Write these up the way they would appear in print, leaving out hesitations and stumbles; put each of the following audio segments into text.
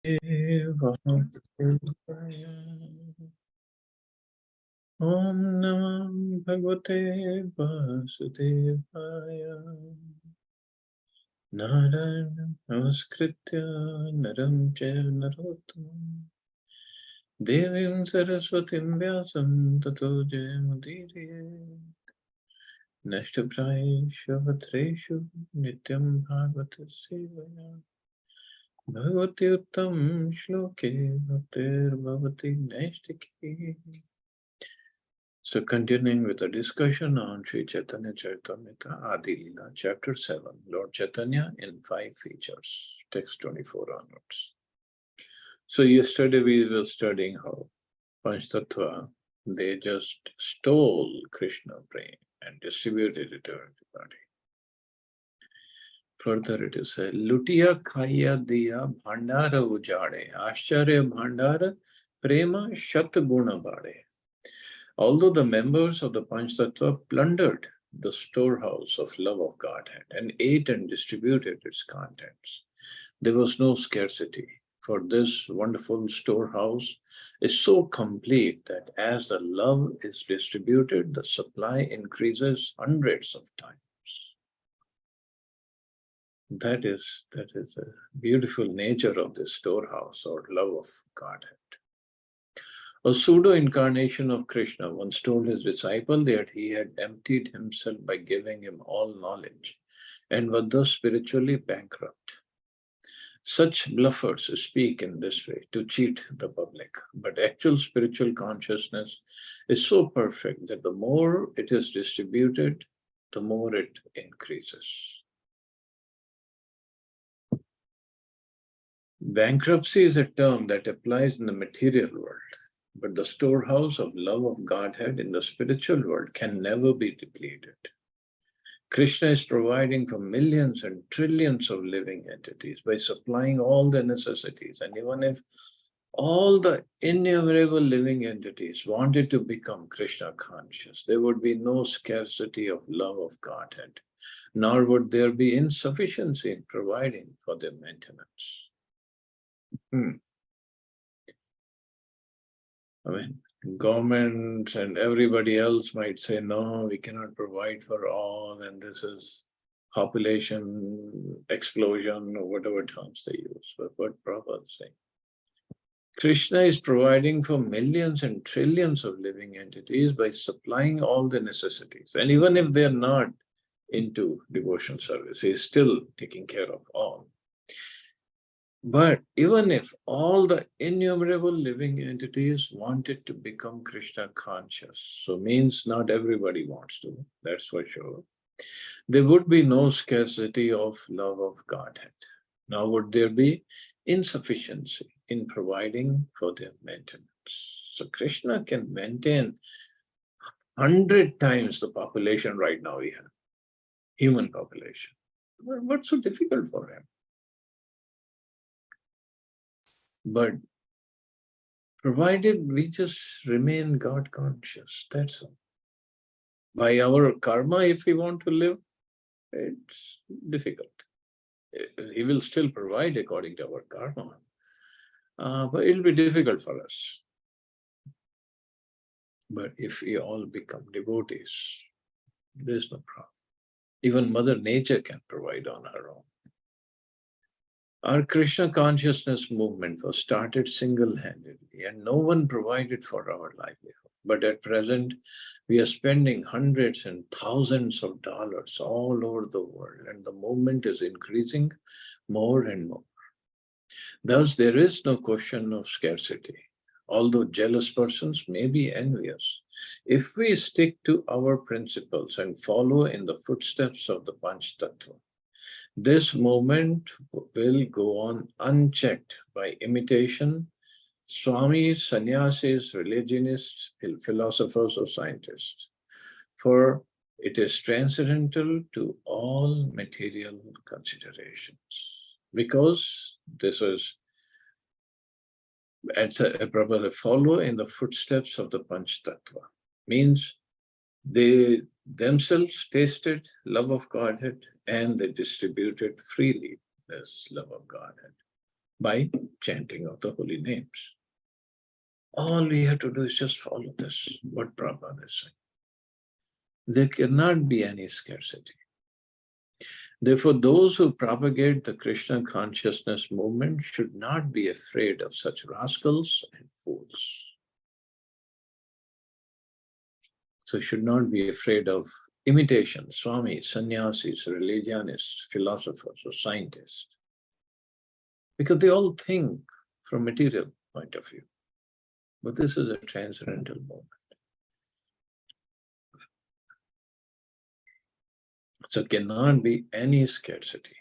Om Namah Bhagavate Vasudevaya. Narayana Namaskritya Naram Chaiva Narottamam Devim Saraswatim Vyasam Tato Jayamudiriye Nashtaprayeshu Vatreshu Nityam Bhagavata Sevaya Bhagavati Uttam Shloke Bhaktir Bhavati Naistiki. So continuing with the discussion on Sri Chaitanya Charitamrita Adi Lila, Chapter 7, Lord Chaitanya in 5 features, text 24 onwards. So yesterday we were studying how Panchtattva, they just stole Krishna brain and distributed it to everybody. Further it is said, Lutiya khaya diya bhandara ujade, Ascharya bhandara prema shat guna bade. Although the members of the Panchtattva plundered the storehouse of love of Godhead and ate and distributed its contents, there was no scarcity, for this wonderful storehouse is so complete that as the love is distributed, the supply increases hundreds of times. That is the beautiful nature of this storehouse or love of Godhead. A pseudo-incarnation of Krishna once told his disciple that he had emptied himself by giving him all knowledge and was thus spiritually bankrupt. Such bluffers speak in this way to cheat the public, but actual spiritual consciousness is so perfect that the more it is distributed, the more it increases. Bankruptcy is a term that applies in the material world. But the storehouse of love of Godhead in the spiritual world can never be depleted. Krishna is providing for millions and trillions of living entities by supplying all the necessities. And even if all the innumerable living entities wanted to become Krishna conscious, there would be no scarcity of love of Godhead, nor would there be insufficiency in providing for their maintenance. I mean, governments and everybody else might say, no, we cannot provide for all, and this is population explosion or whatever terms they use. But what Prabhupada is saying, Krishna is providing for millions and trillions of living entities by supplying all the necessities. And even if they're not into devotional service, he is still taking care of all. But even if all the innumerable living entities wanted to become Krishna conscious, so means not everybody wants to, that's for sure, there would be no scarcity of love of Godhead. Now would there be insufficiency in providing for their maintenance? So Krishna can maintain 100 times the population right now we have, human population. What's so difficult for him? But provided we just remain God conscious, that's all. By our karma, if we want to live, it's difficult. He will still provide according to our karma, but it'll be difficult for us. But if we all become devotees, there's no problem. Even Mother Nature can provide on her own. Our Krishna consciousness movement was started single-handedly, and no one provided for our livelihood. But at present, we are spending hundreds and thousands of dollars all over the world, and the movement is increasing more and more. Thus, there is no question of scarcity, although jealous persons may be envious. If we stick to our principles and follow in the footsteps of the Panchtattva, this movement will go on unchecked by imitation, swamis, sannyasis, religionists, philosophers, or scientists, for it is transcendental to all material considerations. Because this is, as a proper follow in the footsteps of the Panchtattva, means they themselves tasted love of Godhead and they distributed freely this love of Godhead. by chanting of the holy names. All we have to do is just follow this, what Prabhupada is saying. There cannot be any scarcity. Therefore, those who propagate the Krishna consciousness movement should not be afraid of such rascals and fools. So should not be afraid of imitation, swamis, sannyasis, religionists, philosophers, or scientists. Because they all think from material point of view. But this is a transcendental movement. So cannot be any scarcity.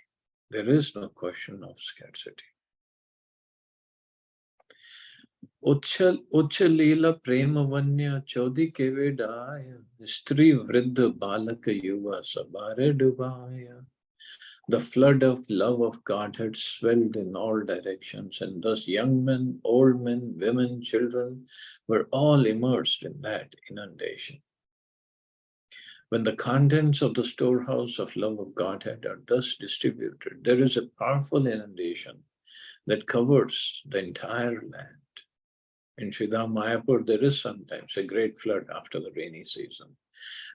There is no question of scarcity. Adi Lila Premavanya Chaudi Kevedaya Stri Vridha Balaka Yuva Sabare Dubaya. The flood of love of God had swelled in all directions, and thus young men, old men, women, children were all immersed in that inundation. When the contents of the storehouse of love of Godhead are thus distributed, there is a powerful inundation that covers the entire land. In Sridham Mayapur, there is sometimes a great flood after the rainy season.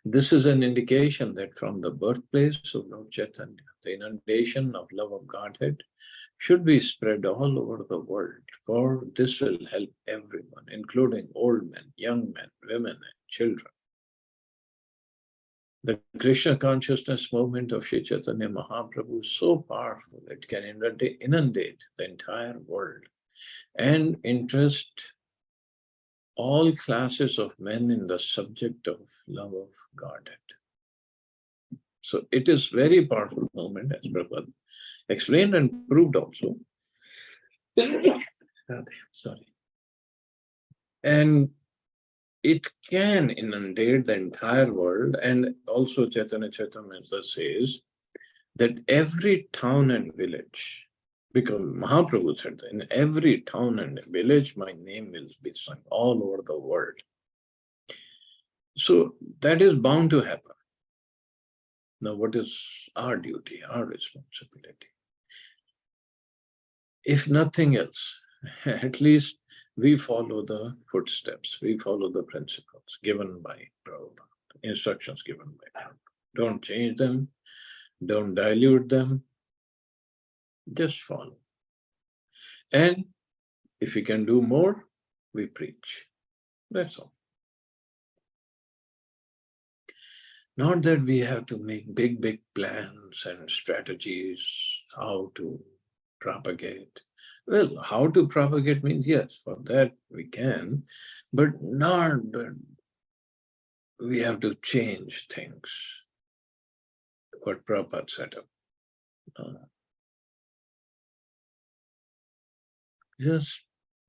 This is an indication that from the birthplace of Lord Chaitanya, the inundation of love of Godhead should be spread all over the world, for this will help everyone, including old men, young men, women, and children. The Krishna consciousness movement of Sri Chaitanya Mahaprabhu is so powerful, it can inundate the entire world and interest all classes of men in the subject of love of Godhead. So it is very powerful movement, as Prabhupada explained and proved also. Sorry. And it can inundate the entire world, and also Chaitanya Charitamrita says that every town and village, because Mahaprabhu said that in every town and village, my name will be sung all over the world. So that is bound to happen. Now, what is our duty, our responsibility? If nothing else, at least we follow the footsteps, we follow the principles given by Prabhupada, instructions given by Prabhupada. Don't change them, don't dilute them, just follow. And if we can do more, we preach. That's all. Not that we have to make big plans and strategies, how to propagate. Well, how to propagate means, yes, for that we can, but not that we have to change things, what Prabhupada set up. Just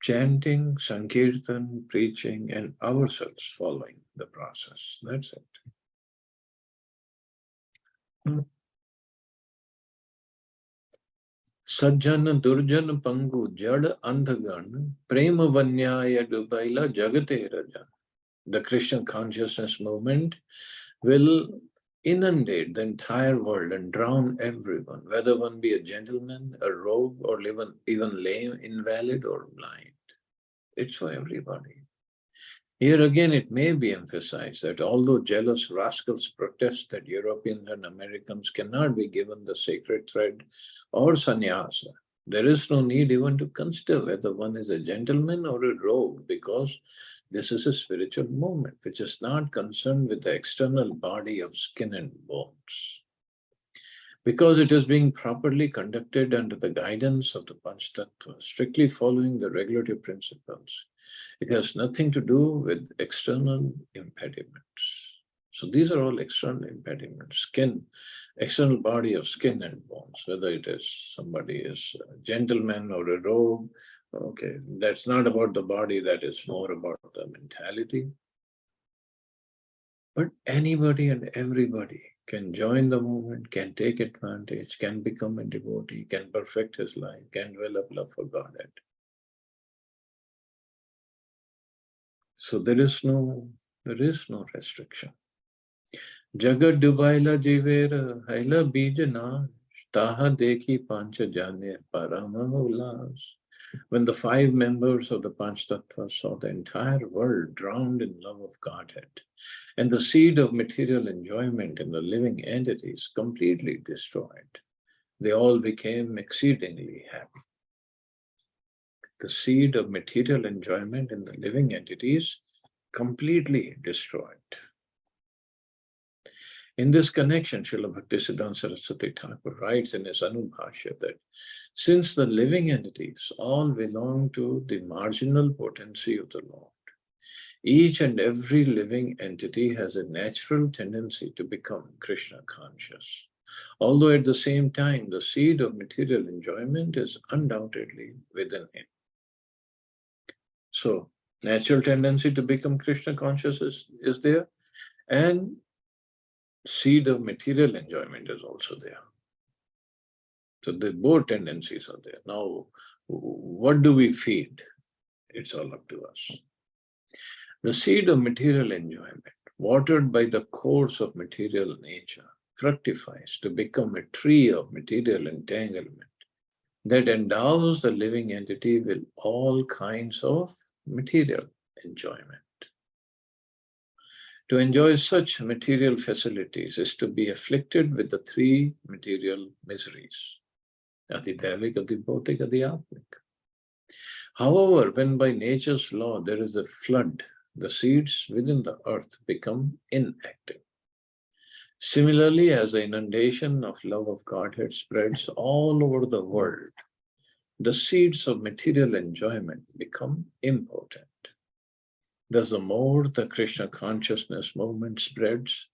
chanting, sankirtan, preaching, and ourselves following the process. That's it. Sajjan Durjan Pangu Jad Andhagan Prema Vanyaya Dubaila Jagate Raja. The Krishna consciousness movement will inundate the entire world and drown everyone, whether one be a gentleman, a rogue, or even lame, invalid, or blind. It's for everybody. Here again, it may be emphasized that although jealous rascals protest that Europeans and Americans cannot be given the sacred thread or sannyasa, there is no need even to consider whether one is a gentleman or a rogue, because this is a spiritual movement which is not concerned with the external body of skin and bones. Because it is being properly conducted under the guidance of the Panchtattva, strictly following the regulative principles, it has nothing to do with external impediments. So these are all external impediments, skin, external body of skin and bones, whether it is somebody is a gentleman or a rogue. Okay, that's not about the body, that is more about the mentality. But anybody and everybody can join the movement, can take advantage, can become a devotee, can perfect his life, can develop love for Godhead. So there is no restriction. Jagat Dubaila Jivera Haila Bijana Taha dekhi pancha jane parama ulas. When the five members of the Panch Tattvas saw the entire world drowned in love of Godhead, and the seed of material enjoyment in the living entities completely destroyed, they all became exceedingly happy. The seed of material enjoyment in the living entities completely destroyed. In this connection, Srila Bhaktisiddhanta Saraswati Thakur writes in his Anubhashya that since the living entities all belong to the marginal potency of the Lord, each and every living entity has a natural tendency to become Krishna conscious. Although at the same time, the seed of material enjoyment is undoubtedly within him. So, natural tendency to become Krishna conscious is there, and seed of material enjoyment is also there. So the both tendencies are there. Now, what do we feed? It's all up to us. The seed of material enjoyment, watered by the course of material nature, fructifies to become a tree of material entanglement that endows the living entity with all kinds of material enjoyment. To enjoy such material facilities is to be afflicted with the three material miseries. Adi Devik, Adi Bhautik, Adi Atmik. However, when by nature's law there is a flood, the seeds within the earth become inactive. Similarly, as the inundation of love of Godhead spreads all over the world, the seeds of material enjoyment become impotent. Thus, the more the Krishna consciousness movement spreads,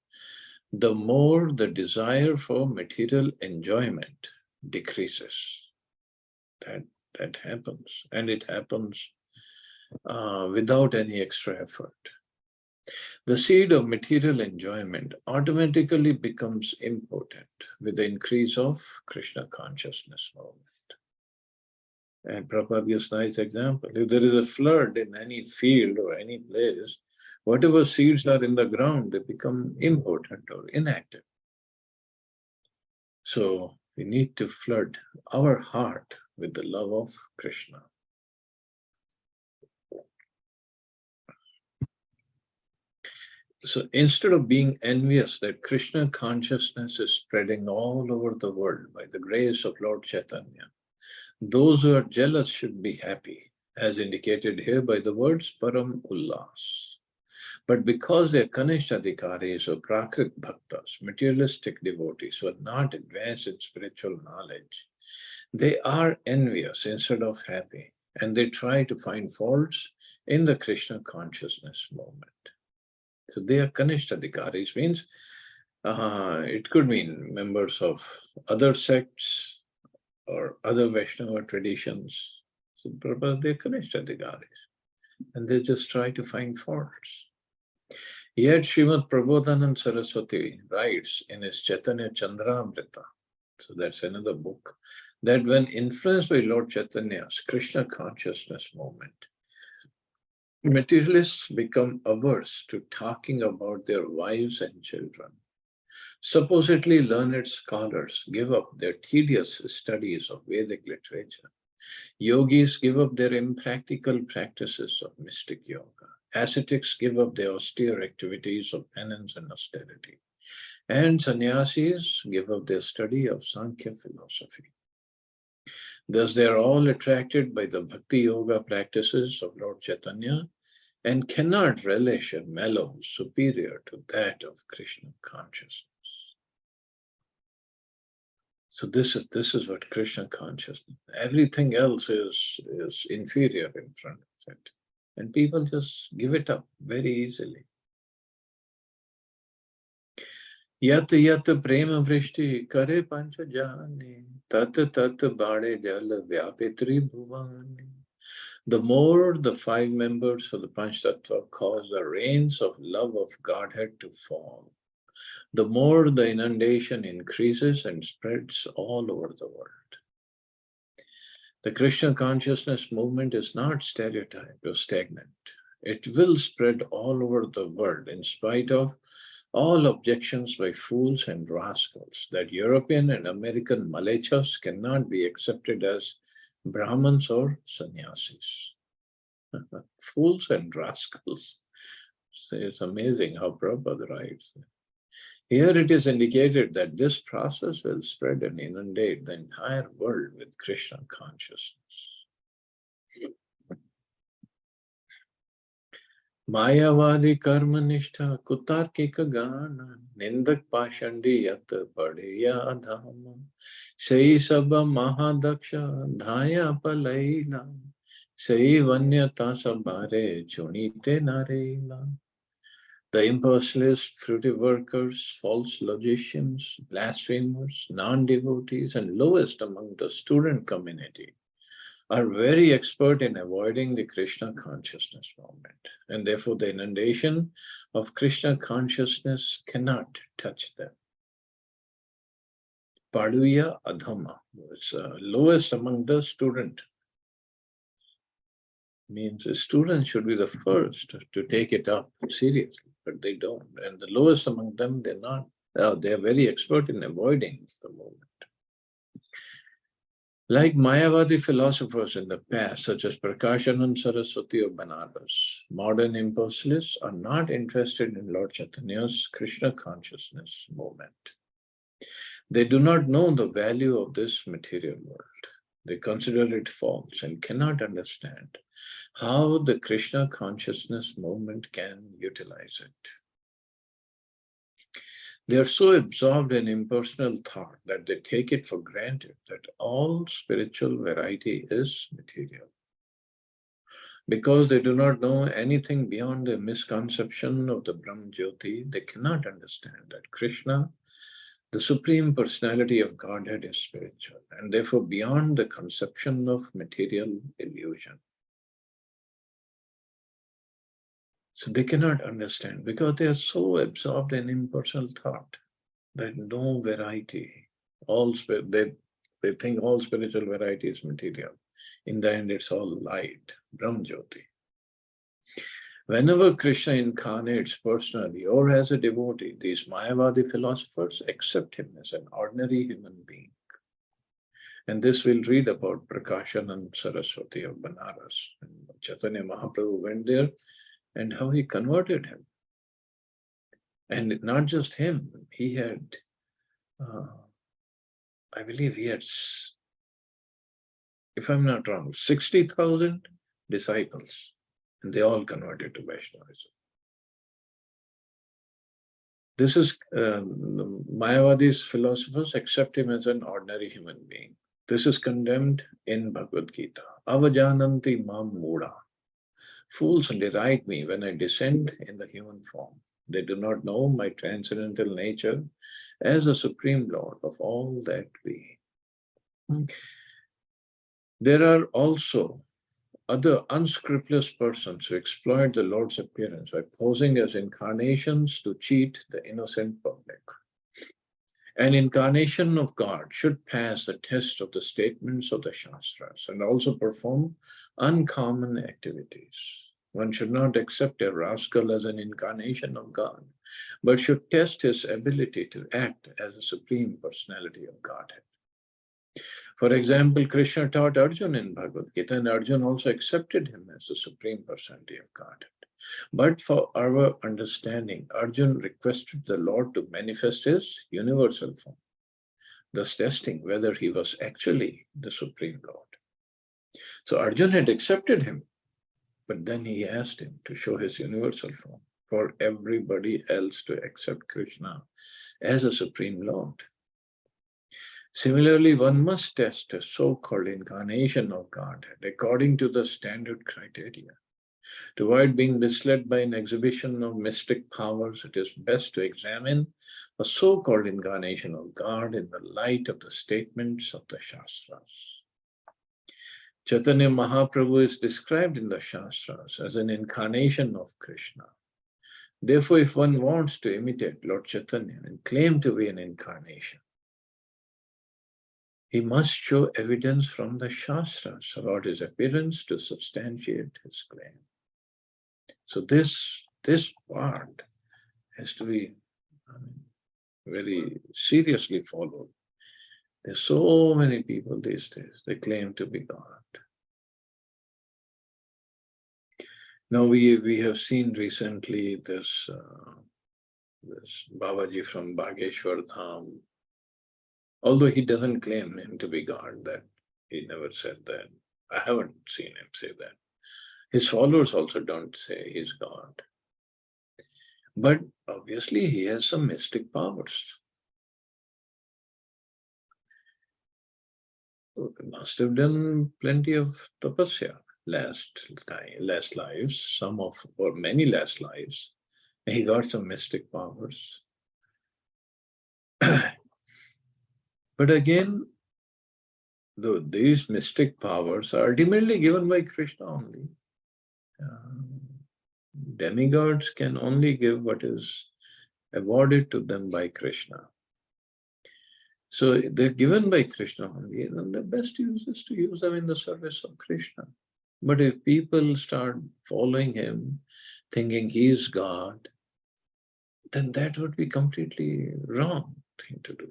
the more the desire for material enjoyment decreases. That happens, and it happens without any extra effort. The seed of material enjoyment automatically becomes impotent with the increase of Krishna consciousness movement. And Prabhupada gives a nice example. If there is a flood in any field or any place, whatever seeds are in the ground, they become impotent or inactive. So we need to flood our heart with the love of Krishna. So instead of being envious that Krishna consciousness is spreading all over the world by the grace of Lord Chaitanya, those who are jealous should be happy, as indicated here by the words Param Ullas. But because they are Kanishta Adhikaris or Prakrit Bhaktas, materialistic devotees who are not advanced in spiritual knowledge, they are envious instead of happy, and they try to find faults in the Krishna consciousness movement. So they are Kanishta Adhikaris, means it could mean members of other sects, or other Vaishnava traditions. So they're Kanishta Adhikaris, and they just try to find faults. Yet Srimad Prabodhanand Saraswati writes in his Chaitanya Chandramrita, so that's another book, that when influenced by Lord Chaitanya's Krishna consciousness movement, materialists become averse to talking about their wives and children. Supposedly learned scholars give up their tedious studies of Vedic literature. Yogis give up their impractical practices of mystic yoga. Ascetics give up their austere activities of penance and austerity. And sannyasis give up their study of Sankhya philosophy. Thus, they are all attracted by the bhakti yoga practices of Lord Chaitanya and cannot relish a mellow superior to that of Krishna consciousness. So this is what Krishna consciousness. Everything else is inferior in front of it. And people just give it up very easily. Yat yat prema vrishti kare pancha jani tat tat bade jala vyapitri bhuvani. The more the five members of the Panch Tattva cause the rains of love of Godhead to fall, the more the inundation increases and spreads all over the world. The Krishna consciousness movement is not stereotyped or stagnant. It will spread all over the world in spite of All objections by fools and rascals that European and American malechas cannot be accepted as Brahmins or sannyasis. Fools and rascals. So it's amazing how Prabhupada writes. Here it is indicated that this process will spread and inundate the entire world with Krishna consciousness. मायावादी कर्मनिष्ठा कुतार्किक गान निंदक पाषंडी यत बढ़िया धाम सही सब महादक्ष धाया पलैला सही वन्यता सबारे चुनीते नारेला. The impersonalists, fruity workers, false logicians, blasphemers, non-devotees, and lowest among the student community are very expert in avoiding the Krishna consciousness movement, and therefore the inundation of Krishna consciousness cannot touch them. Paduya Adhama, it's lowest among the student. Means the student should be the first to take it up seriously, but they don't. And the lowest among them, they're not. They're very expert in avoiding the movement. Like Mayavadi philosophers in the past, such as Prakashanand Saraswati of Banaras, modern impersonalists are not interested in Lord Chaitanya's Krishna consciousness movement. They do not know the value of this material world. They consider it false and cannot understand how the Krishna consciousness movement can utilize it. They are so absorbed in impersonal thought that they take it for granted that all spiritual variety is material. Because they do not know anything beyond the misconception of the Brahm Jyoti, they cannot understand that Krishna, the Supreme Personality of Godhead, is spiritual and therefore beyond the conception of material illusion. So they cannot understand because they are so absorbed in impersonal thought that no variety, they think all spiritual variety is material. In the end, it's all light, Brahm Jyoti. Whenever Krishna incarnates personally or as a devotee, these Mayavadi philosophers accept him as an ordinary human being. And this we'll read about Prakashanand Saraswati of Banaras. And Chaitanya Mahaprabhu went there and how he converted him. And not just him, he had, I believe he had, if I'm not wrong, 60,000 disciples, and they all converted to Vaishnavism. This is, Mayavadi's philosophers accept him as an ordinary human being. This is condemned in Bhagavad Gita. Avajananti mam muda. Fools deride me when I descend in the human form. They do not know my transcendental nature as the Supreme Lord of all that be. There are also other unscrupulous persons who exploit the Lord's appearance by posing as incarnations to cheat the innocent public. An incarnation of God should pass the test of the statements of the Shastras and also perform uncommon activities. One should not accept a rascal as an incarnation of God, but should test his ability to act as the Supreme Personality of Godhead. For example, Krishna taught Arjuna in Bhagavad Gita, and Arjuna also accepted him as the Supreme Personality of Godhead. But for our understanding, Arjuna requested the Lord to manifest his universal form, thus testing whether he was actually the Supreme Lord. So Arjuna had accepted him, but then he asked him to show his universal form for everybody else to accept Krishna as a Supreme Lord. Similarly, one must test a so-called incarnation of Godhead according to the standard criteria. To avoid being misled by an exhibition of mystic powers, it is best to examine a so-called incarnation of God in the light of the statements of the Shastras. Chaitanya Mahaprabhu is described in the Shastras as an incarnation of Krishna. Therefore, if one wants to imitate Lord Chaitanya and claim to be an incarnation, he must show evidence from the Shastras about his appearance to substantiate his claim. So this part has to be I mean, very seriously followed. There's so many people these days, they claim to be God. Now we have seen recently this Babaji from Bageshwar Dham, although he doesn't claim him to be God, that he never said that. I haven't seen him say that. His followers also don't say he's God. But obviously he has some mystic powers. He must have done plenty of tapasya last lives, some of, or many last lives. He got some mystic powers. But again, though these mystic powers are ultimately given by Krishna only. Demigods can only give what is awarded to them by Krishna. So they're given by Krishna only, and the best use is to use them in the service of Krishna. But if people start following him, thinking he is God, then that would be completely wrong thing to do.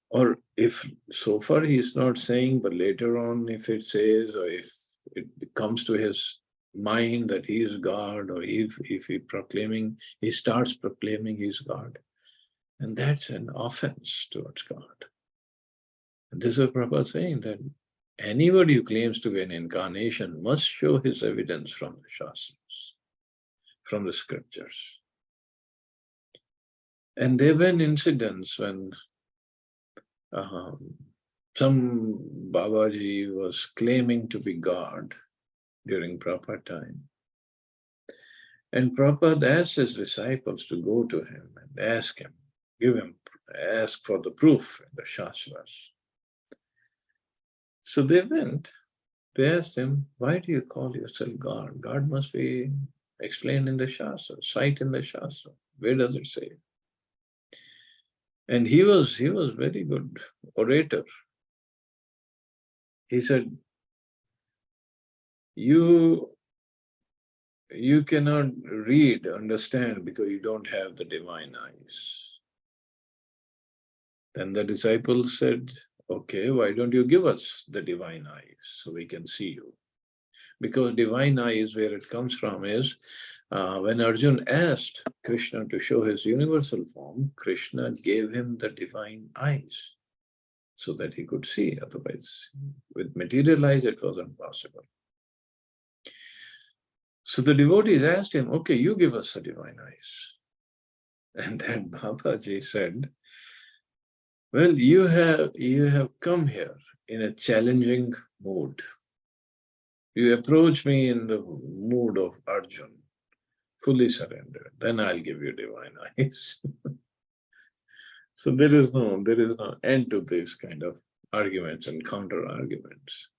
Or if so far he's not saying, but later on if it says, or if it comes to his mind that he is God, or if he starts proclaiming he's God, and that's an offense towards God. And this is Prabhupada saying that anybody who claims to be an incarnation must show his evidence from the Shastras, from the scriptures. And there were incidents when some Babaji was claiming to be God during Prabhupada time. And Prabhupada asked his disciples to go to him and ask for the proof in the Shastras. So they went, they asked him, why do you call yourself God? God must be explained in the Shastra, cite in the Shastra. Where does it say? And he was very good orator. He said, you cannot read, understand, because you don't have the divine eyes. Then the disciples said, okay, why don't you give us the divine eyes so we can see you? Because divine eyes, where it comes from is, when Arjun asked Krishna to show his universal form, Krishna gave him the divine eyes so that he could see. Otherwise, with material eyes, it wasn't possible. So the devotees asked him, okay, you give us the divine eyes. And then Babaji said, well, you have come here in a challenging mood. You approach me in the mood of Arjun, fully surrendered, then I'll give you divine eyes. So there is no end to this kind of arguments and counter arguments.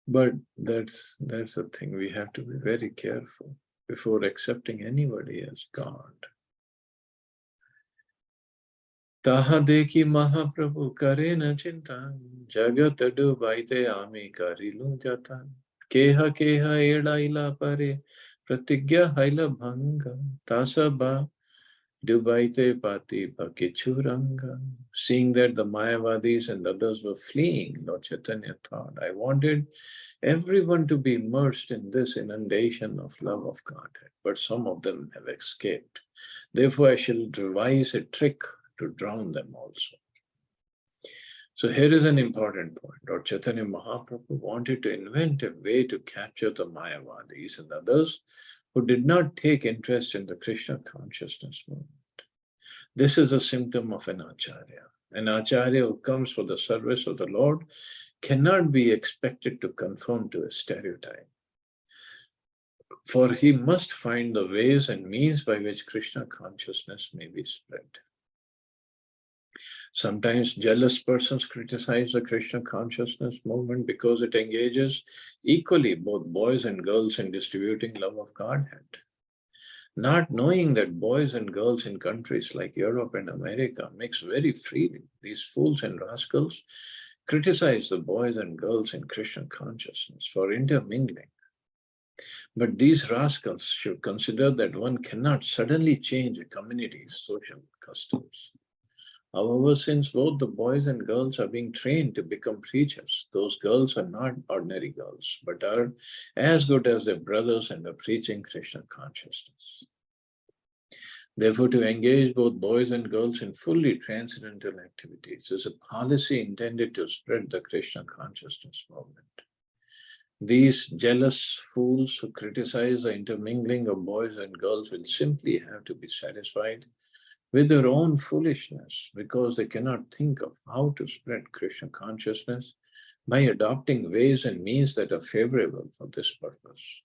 But that's the thing. We have to be very careful before accepting anybody as God. Taha dekhi Mahaprabhu kare na chinta, jagat dubaite ami karilu jata. Keha eda ila pare, pratigya haila bhanga, tasaba dubaite pati pakichuranga. Seeing that the Mayavadis and others were fleeing, Lord Chaitanya thought, I wanted everyone to be immersed in this inundation of love of Godhead, but some of them have escaped. Therefore, I shall devise a trick to drown them also. So here is an important point. Lord Chaitanya Mahaprabhu wanted to invent a way to capture the Mayavadis and others who did not take interest in the Krishna consciousness movement. This is a symptom of an acharya. An acharya who comes for the service of the Lord cannot be expected to conform to a stereotype. For he must find the ways and means by which Krishna consciousness may be spread. Sometimes jealous persons criticize the Krishna consciousness movement because it engages equally both boys and girls in distributing love of Godhead. Not knowing that boys and girls in countries like Europe and America mix very freely, these fools and rascals criticize the boys and girls in Krishna consciousness for intermingling. But these rascals should consider that one cannot suddenly change a community's social customs. However, since both the boys and girls are being trained to become preachers, those girls are not ordinary girls, but are as good as their brothers and are preaching Krishna consciousness. Therefore, to engage both boys and girls in fully transcendental activities is a policy intended to spread the Krishna consciousness movement. These jealous fools who criticize the intermingling of boys and girls will simply have to be satisfied with their own foolishness because they cannot think of how to spread Krishna consciousness by adopting ways and means that are favorable for this purpose.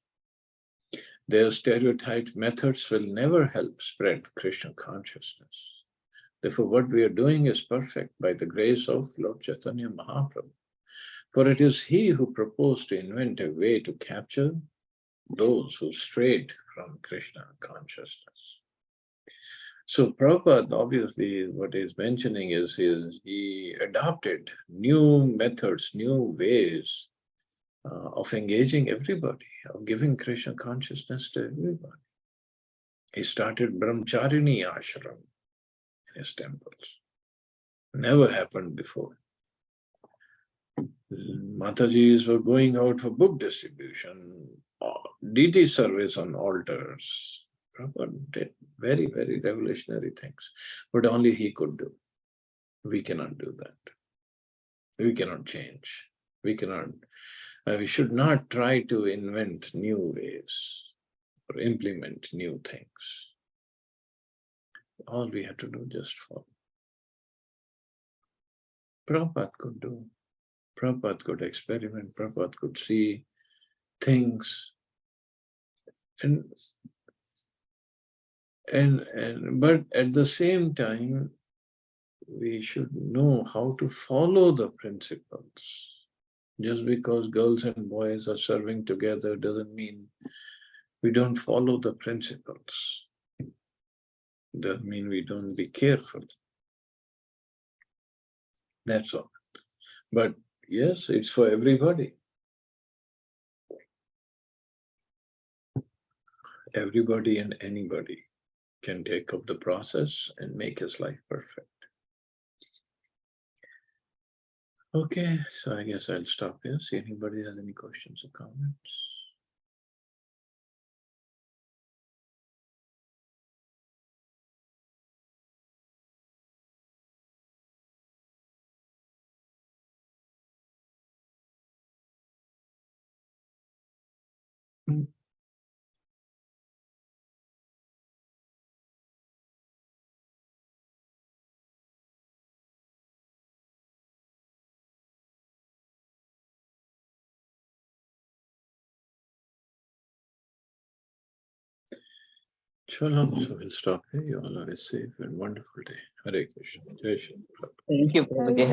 Their stereotyped methods will never help spread Krishna consciousness. Therefore, what we are doing is perfect by the grace of Lord Chaitanya Mahaprabhu. For it is he who proposed to invent a way to capture those who strayed from Krishna consciousness. So Prabhupada, obviously, what he's mentioning is he adopted new methods, new ways of engaging everybody, of giving Krishna consciousness to everybody. He started Brahmacharini ashram in his temples. Never happened before. Matajis were going out for book distribution, deity service on altars. Prabhupada did very, very revolutionary things, but only he could do. We cannot do that. We cannot change. We cannot. We should not try to invent new ways or implement new things. All we have to do is just follow. Prabhupada could do. Prabhupada could experiment. Prabhupada could see things, but at the same time, we should know how to follow the principles. Just because girls and boys are serving together doesn't mean we don't follow the principles. Doesn't mean we don't be careful. That's all. But yes, it's for everybody. Everybody and anybody can take up the process and make his life perfect. Okay, so I guess I'll stop here. See anybody has any questions or comments. Chalo, so we'll stop here. You all have a safe and wonderful day. Hare Krishna. Jai Shri. Thank you, Prabhuji.